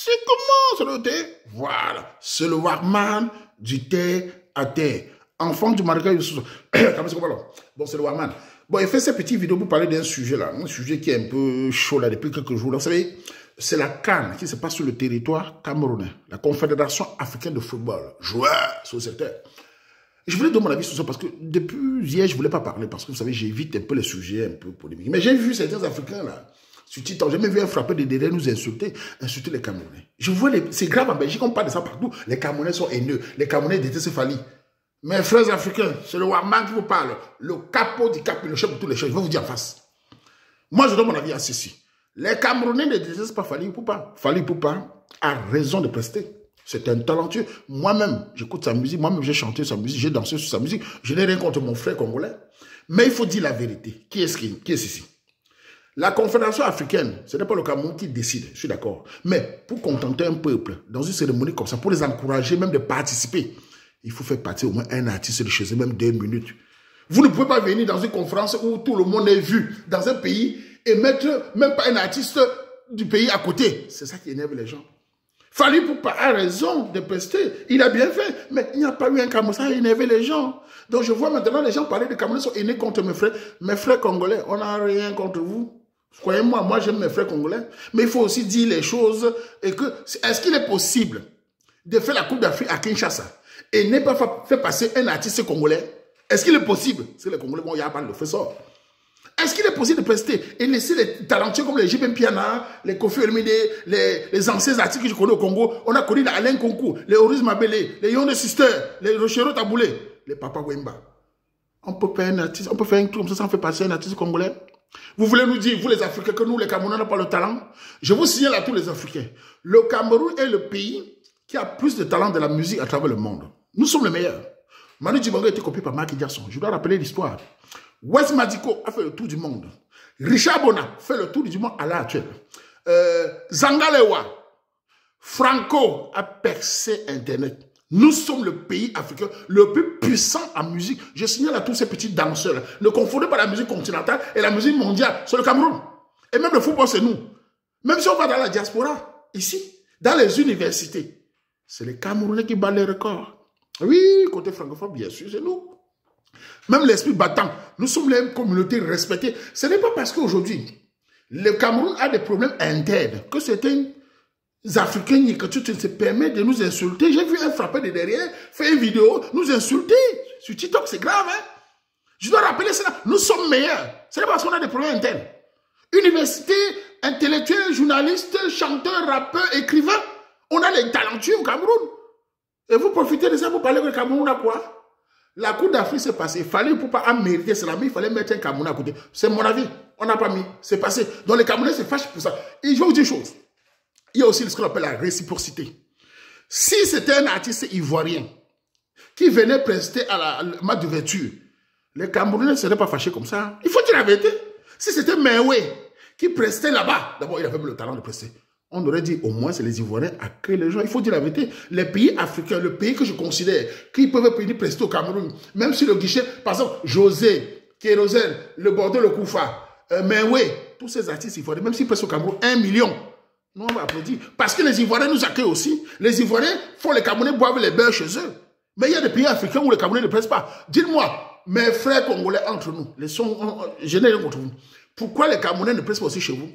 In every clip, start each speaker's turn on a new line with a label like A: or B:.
A: C'est comment? C'est le thé? Voilà. C'est le Warman du thé à thé. Enfant du Marocain. Bon, c'est le Warman. Bon, il fait ces petites vidéos pour parler d'un sujet là. Un sujet qui est un peu chaud là depuis quelques jours. Là. Vous savez, c'est la CAN qui se passe sur le territoire camerounais. La Confédération africaine de football. Joueur sociétaire. Je voulais donner mon avis sur ça parce que depuis hier, je ne voulais pas parler parce que vous savez, j'évite un peu les sujets un peu polémiques. Mais j'ai vu certains Africains là, sur TikTok, j'ai même vu un frappé de derrière nous insulter les Camerounais. Je vois, c'est grave en Belgique, on parle de ça partout. Les Camerounais sont haineux, les Camerounais détestent Fali. Mes frères africains, c'est le Warman qui vous parle, le capot du cap, le chef de tous les chefs, je vais vous dire en face. Moi, je donne mon avis à ceci. Les Camerounais ne détestent pas Fali Ipupa. Fali Ipupa a raison de prester. C'est un talentueux. Moi-même, j'écoute sa musique. Moi-même, j'ai chanté sa musique. J'ai dansé sur sa musique. Je n'ai rien contre mon frère congolais. Mais il faut dire la vérité. Qui est ici? La Confédération africaine, ce n'est pas le Cameroun qui décide. Je suis d'accord. Mais pour contenter un peuple, dans une cérémonie comme ça, pour les encourager même de participer, il faut faire partir au moins un artiste de chez eux, même 2 minutes. Vous ne pouvez pas venir dans une conférence où tout le monde est vu dans un pays et mettre même pas un artiste du pays à côté. C'est ça qui énerve les gens. Fali Ipupa a raison de pester. Il a bien fait. Mais il n'y a pas eu un Cameroun. Ça a énervé les gens. Donc je vois maintenant les gens parler de Cameroun sont haineux contre mes frères. Mes frères congolais, on n'a rien contre vous. Croyez-moi, moi j'aime mes frères congolais. Mais il faut aussi dire les choses. Et que est-ce qu'il est possible de faire la Coupe d'Afrique à Kinshasa et ne pas faire passer un artiste congolais? Est-ce qu'il est possible? C'est les Congolais, bon, il y a pas de fait ça. Est-ce qu'il est possible de prester et laisser les talentueux comme les J.B. Piana, les Kofi Olomide, les anciens artistes que je connais au Congo? On a connu Alain Concours, les Horace Mabele, les Yonde Sisters, les Rochero Taboulé, les Papa Wemba. On peut faire un artiste, on peut faire un truc comme ça sans faire passer un artiste congolais. Vous voulez nous dire, vous les Africains, que nous les Camerounais n'avons pas le talent? Je vous signale à tous les Africains. Le Cameroun est le pays qui a plus de talent de la musique à travers le monde. Nous sommes les meilleurs. Manu Dibango a été copié par Mark Jackson. Je dois rappeler l'histoire. Wes Madiko a fait le tour du monde. Richard Bona fait le tour du monde à l'heure actuelle. Zangalewa, Franco a percé Internet. Nous sommes le pays africain le plus puissant en musique. Je signale à tous ces petits danseurs. Ne confondez pas la musique continentale et la musique mondiale. C'est le Cameroun. Et même le football, c'est nous. Même si on va dans la diaspora, ici, dans les universités, c'est les Camerounais qui battent les records. Oui, côté francophone, bien sûr, c'est nous. Même l'esprit battant, nous sommes les communautés respectées. Ce n'est pas parce qu'aujourd'hui, le Cameroun a des problèmes internes que certains Africains que tu se permets de nous insulter. J'ai vu un frappé de derrière, faire une vidéo, nous insulter. Sur TikTok, c'est grave, hein? Je dois rappeler cela. Nous sommes meilleurs. Ce n'est pas parce qu'on a des problèmes internes. Université, intellectuels, journalistes, chanteurs, rappeurs, écrivains. On a les talentueux au Cameroun. Et vous profitez de ça pour parler que le Cameroun a quoi? La Coupe d'Afrique s'est passée. Il fallait pour pas mériter cela, mais il fallait mettre un Camerounais à côté. C'est mon avis. On n'a pas mis. C'est passé. Donc les Camerounais se fâchent pour ça. Et je vais vous dire une chose. Il y a aussi ce qu'on appelle la réciprocité. Si c'était un artiste ivoirien qui venait prester à la match d'ouverture, les Camerounais ne seraient pas fâchés comme ça. Il faut dire la vérité. Si c'était Mewe qui prestait là-bas, d'abord il avait le talent de prester. On aurait dit au moins c'est les Ivoiriens à créer les gens. Il faut dire la vérité. Les pays africains, le pays que je considère, qui peuvent venir prester au Cameroun, même si le guichet, par exemple, José, Kérosène, le Bordeaux, le Koufa, Mewe, tous ces artistes ivoiriens, même s'ils prestent au Cameroun 1 million, nous on va applaudir. Parce que les Ivoiriens nous accueillent aussi. Les Ivoiriens font les Camerounais boivent les beurres chez eux. Mais il y a des pays africains où les Camerounais ne pressent pas. Dites-moi, mes frères congolais entre nous, je n'ai rien contre vous. Pourquoi les Camerounais ne pressent pas aussi chez vous?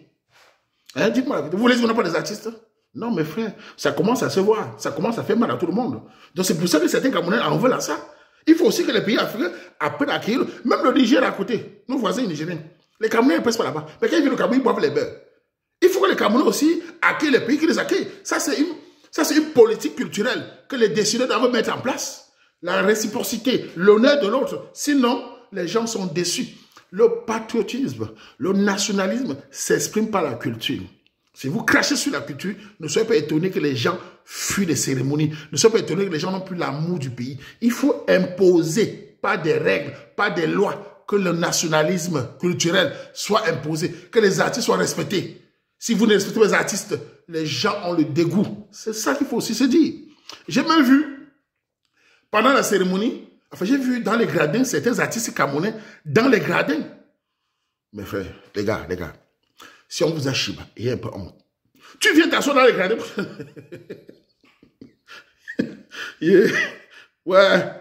A: Hein, dites-moi la vérité. Vous voulez dire qu'on n'a pas des artistes? Non, mes frères, ça commence à se voir. Ça commence à faire mal à tout le monde. Donc c'est pour ça que certains Camerounais en veulent à ça. Il faut aussi que les pays africains apprennent à accueillir. Même le Niger à côté, nos voisins nigériens. Les Camerounais ne pressent pas là-bas. Mais quand ils viennent au Cameroun, ils boivent les beurres. Il faut que les Camerounais aussi accueillent les pays qui les accueillent. Ça, c'est une politique culturelle que les décideurs doivent mettre en place. La réciprocité, l'honneur de l'autre. Sinon, les gens sont déçus. Le patriotisme, le nationalisme s'exprime par la culture. Si vous crachez sur la culture, ne soyez pas étonnés que les gens fuient les cérémonies. Ne soyez pas étonnés que les gens n'ont plus l'amour du pays. Il faut imposer, pas des règles, pas des lois, que le nationalisme culturel soit imposé, que les artistes soient respectés. Si vous ne respectez pas les artistes, les gens ont le dégoût. C'est ça qu'il faut aussi se dire. J'ai même vu, pendant la cérémonie, enfin, j'ai vu dans les gradins certains artistes camerounais dans les gradins. Mes frères, les gars, si on vous a chiba, ayez un peu honte. Tu viens t'asseoir dans les gradins. Yeah. Ouais,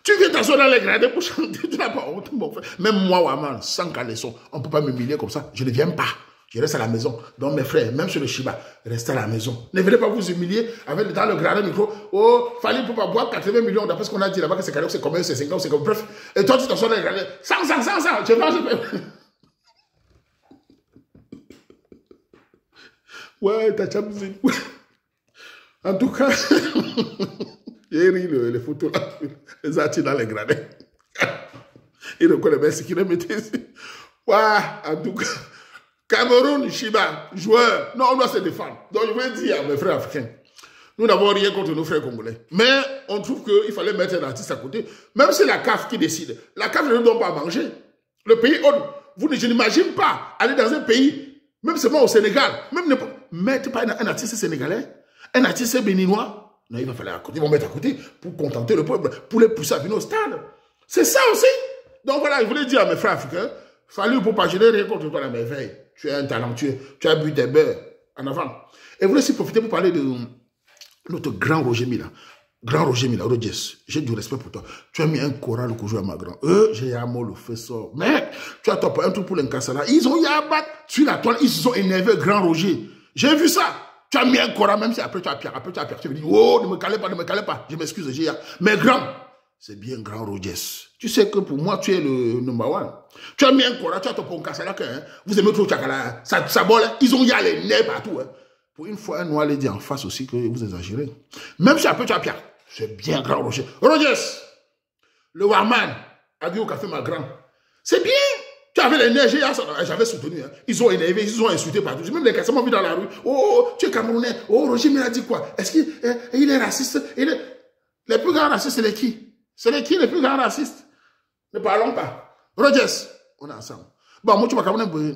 A: tu viens t'asseoir dans les gradins pour chanter, tu n'as pas honte, mon frère. Même moi, Waman, sans caleçon, on ne peut pas m'humilier comme ça. Je ne viens pas. Je reste à la maison. Donc mes frères, même sur le Shiba, restez à la maison. Ne venez pas vous humilier avec dans le gradin micro. Oh, fallait pour pas boire 80 millions d'après ce qu'on a dit là-bas que c'est cadeau, c'est combien, c'est 50, c'est comme bref. Et toi, tu t'assois dans les gradins. 100. Je vais. Ouais, t'as champion. En tout cas, j'ai ri les photos là, les artis dans les gradins. Il reconnaît bien ce qu'il a mis ici. Ouais, en tout cas, Cameroun, Shiba, joueur, non, on doit se défendre. Donc je veux dire à mes frères africains, nous n'avons rien contre nos frères congolais. Mais on trouve qu'il fallait mettre un artiste à côté. Même si c'est la CAF qui décide. La CAF ne nous donne pas à manger. Le pays, je n'imagine pas aller dans un pays, même seulement au Sénégal, même ne mettre pas un artiste sénégalais, un artiste béninois. Non, il va falloir à côté. Ils vont mettre à côté pour contenter le peuple, pour les pousser à venir au stade. C'est ça aussi. Donc voilà, je voulais dire à mes frères africains, fallu pour pas gêner rien contre toi la merveille. Tu es un talentueux, tu as bu des beurres en avant. Et je voulais aussi profiter pour parler de notre grand Roger Mila. Grand Roger Mila, Rogers, j'ai du respect pour toi. Tu as mis un choral que joue à ma grand. J'ai un mot le fait sort. Mais tu as topé un truc pour l'Inkassala. Ils ont eu à battre sur la toile, ils se sont énervés, grand Roger. J'ai vu ça. Tu as mis un choral, même si après tu as Pierre, tu me dis, oh, ne me calez pas. Je m'excuse, j'ai mais grand. C'est bien grand Rogers. Tu sais que pour moi, tu es le number one. Tu as mis un choral, tu as topé un Kassala, vous aimez trop Tchakala, ça bol, ils ont y allé les nez partout. Hein. Pour une fois, un noir les dit en face aussi que vous exagérez. Même si après tu as Pierre. C'est bien grand Roger. Rogers, le Warman, a dit au café ma grand. C'est bien. Tu avais les neiges, j'avais soutenu. Hein. Ils ont énervé, ils ont insulté partout. Même les Kassama vu dans la rue. Oh, tu es Camerounais. Oh, Roger m'a dit quoi? Est-ce qu'il est raciste? Les plus grands racistes, c'est qui? C'est les plus grands racistes? Ne parlons pas. Rogers, on est ensemble. Bon, moi, tu vas Cameroun,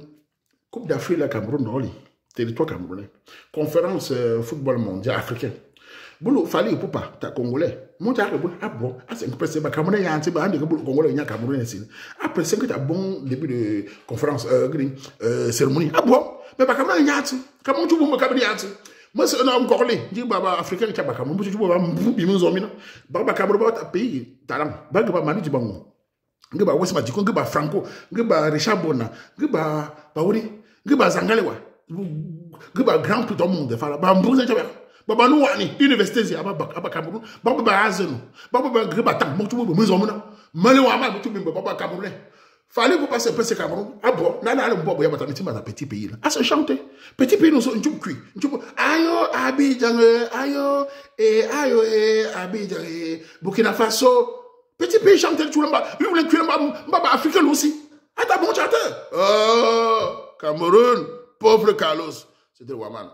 A: Coupe d'Afrique, la Cameroun, dans le territoire camerounais. Conférence football mondial africain. Boulou, fallait pour pas, t'as Congolais. Mon t'as que ah bon, ah c'est que c'est pas Camerounais, y a un petit peu de Congolais, y a Camerounais ici. Après, c'est que t'as bon début de conférence, cérémonie. Ah bon, mais pas Camerounais, y a un petit. Comment tu veux me Camerounais, y a un petit. Moi, c'est un homme congolais. Je dis, baba, africain, tu as pas Cameroun. Tu vois, bimou zomina. Baba, Cameroun, t'as pays, talent. Baba, manu, tu bango. Ngeba, West Matiko, ngeba, Franco, ngeba, Richard Bona, ngeba, Baouri, ngeba, Zangalewa. Ngeba, grand tout le monde. Fala, bambou, Baba nous wani université zi aba Cameroun baba ba azeno baba ba greba tam mo tu bo mezo mona mali wa ma tu bimba baba Cameroun fallait pour passer passer Cameroun ah bon na le bobo ya batami ma petit pays là à se chanter petit pays nous so njum kui njum ayo Abidjan ayo Abidjan Burkina Faso petit pays chanter tu l'amba lui voulait tuer baba africain aussi ah ta bon chanteur oh Cameroun pauvre Carlos c'était Waman.